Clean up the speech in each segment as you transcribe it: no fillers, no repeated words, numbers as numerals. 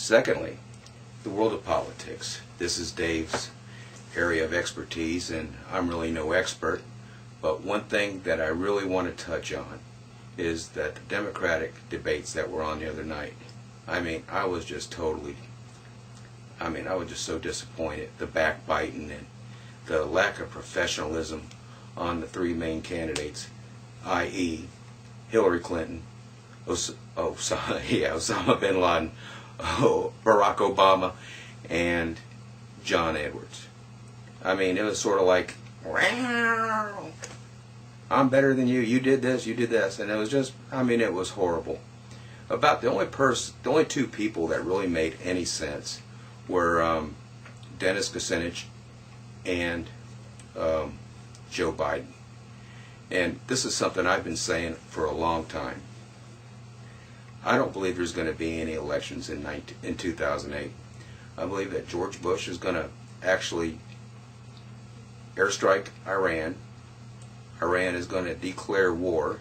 Secondly, the world of politics. This is Dave's area of expertise, and I'm really no expert, but one thing that I really want to touch on is that the Democratic debates that were on the other night. I was just so disappointed. The backbiting and the lack of professionalism on the three main candidates, i.e. Hillary Clinton, Osama bin Laden, Barack Obama, and John Edwards. It was sort of like, I'm better than you, you did this, and it was just, it was horrible. About the only two people that really made any sense were Dennis Kucinich and Joe Biden. And this is something I've been saying for a long time. I don't believe there's going to be any elections in 2008. I believe that George Bush is going to actually airstrike Iran. Iran is going to declare war,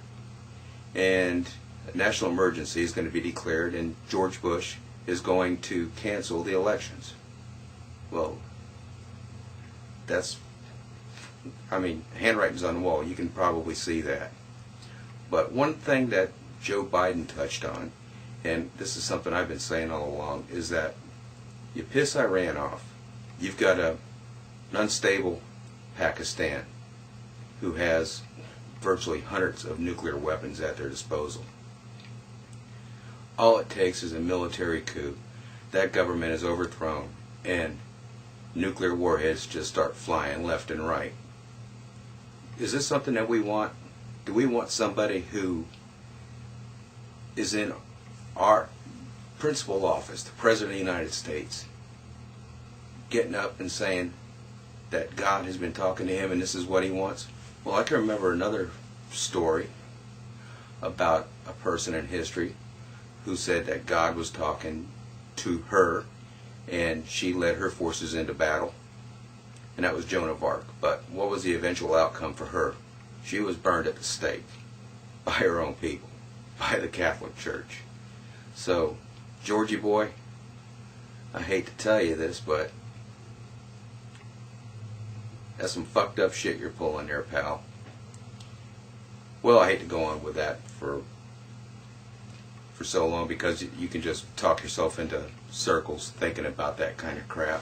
and a national emergency is going to be declared, and George Bush is going to cancel the elections. Well, that's, handwriting's on the wall. You can probably see that. But one thing that Joe Biden touched on, and this is something I've been saying all along, is that you piss Iran off. You've got an unstable Pakistan who has virtually hundreds of nuclear weapons at their disposal. All it takes is a military coup. That government is overthrown, and nuclear warheads just start flying left and right. Is this something that we want? Do we want somebody who is in our principal office, the President of the United States, getting up and saying that God has been talking to him and this is what he wants? Well, I can remember another story about a person in history who said that God was talking to her and she led her forces into battle, and that was Joan of Arc. But what was the eventual outcome for her? She was burned at the stake by her own people, by the Catholic Church. So, Georgie boy, I hate to tell you this, but that's some fucked up shit you're pulling there, pal. Well, I hate to go on with that for so long, because you can just talk yourself into circles thinking about that kind of crap.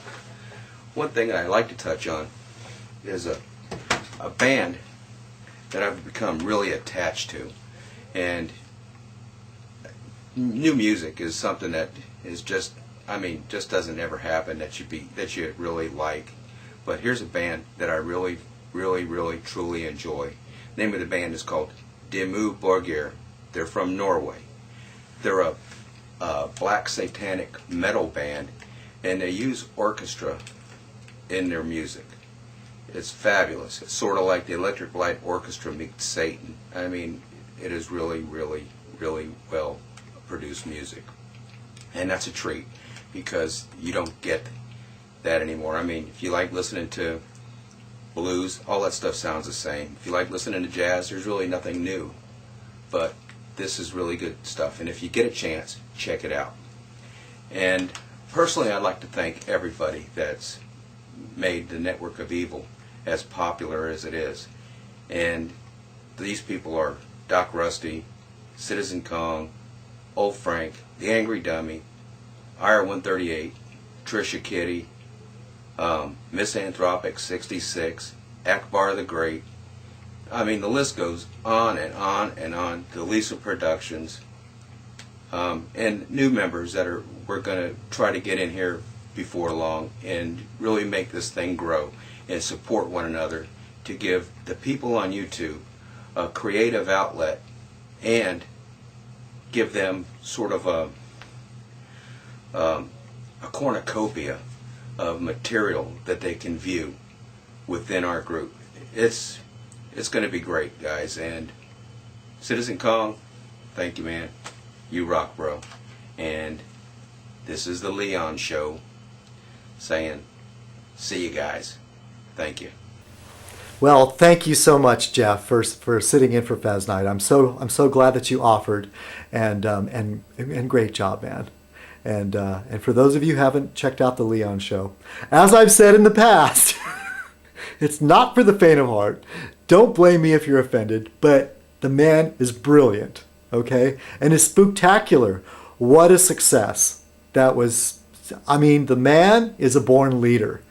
One thing I'd like to touch on is a band that I've become really attached to, and new music is something that is just doesn't ever happen that you really like. But here's a band that I really, really, really, truly enjoy. The name of the band is called Dimmu Borgir. They're from Norway. They're a black satanic metal band, and they use orchestra in their music. It's fabulous. It's sort of like the Electric Light Orchestra meets Satan. It is really, really, really well produced music. And that's a treat, because you don't get that anymore. If you like listening to blues, all that stuff sounds the same. If you like listening to jazz, there's really nothing new. But this is really good stuff, and if you get a chance, check it out. And personally, I'd like to thank everybody that's made the Network of Evil as popular as it is. And these people are Doc Rusty, Citizenkong, Old Frank, The Angry Dummy, IR-138, Trisha Kitty, Misanthropic 66, Akbar the Great. The list goes on and on and on. The Lisa Productions, and new members that we're going to try to get in here before long and really make this thing grow and support one another to give the people on YouTube a creative outlet and give them sort of a cornucopia of material that they can view within our group. It's going to be great, guys. And Citizenkong, thank you, man. You rock, bro. And this is the Leon Show saying, see you guys. Thank you. Well, thank you so much, Jeff, for sitting in for Fez Night. I'm so glad that you offered, and great job, man. And for those of you who haven't checked out The Leon Show, as I've said in the past, it's not for the faint of heart. Don't blame me if you're offended, but the man is brilliant, okay? And is spooktacular. What a success. That was, I mean, the man is a born leader.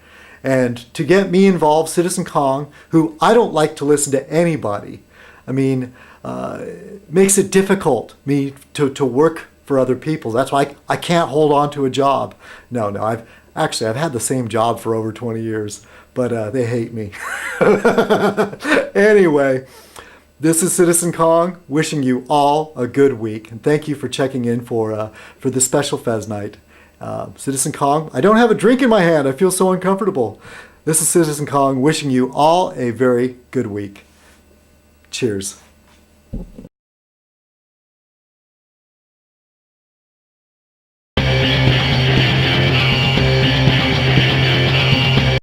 And to get me involved, Citizenkong, who I don't like to listen to anybody, I mean, makes it difficult me to work for other people. That's why I can't hold on to a job. No, I've had the same job for over 20 years, but they hate me. Anyway, this is Citizenkong wishing you all a good week. And thank you for checking in for the special Fez night. Citizenkong, I don't have a drink in my hand. I feel so uncomfortable. This is Citizenkong wishing you all a very good week. Cheers.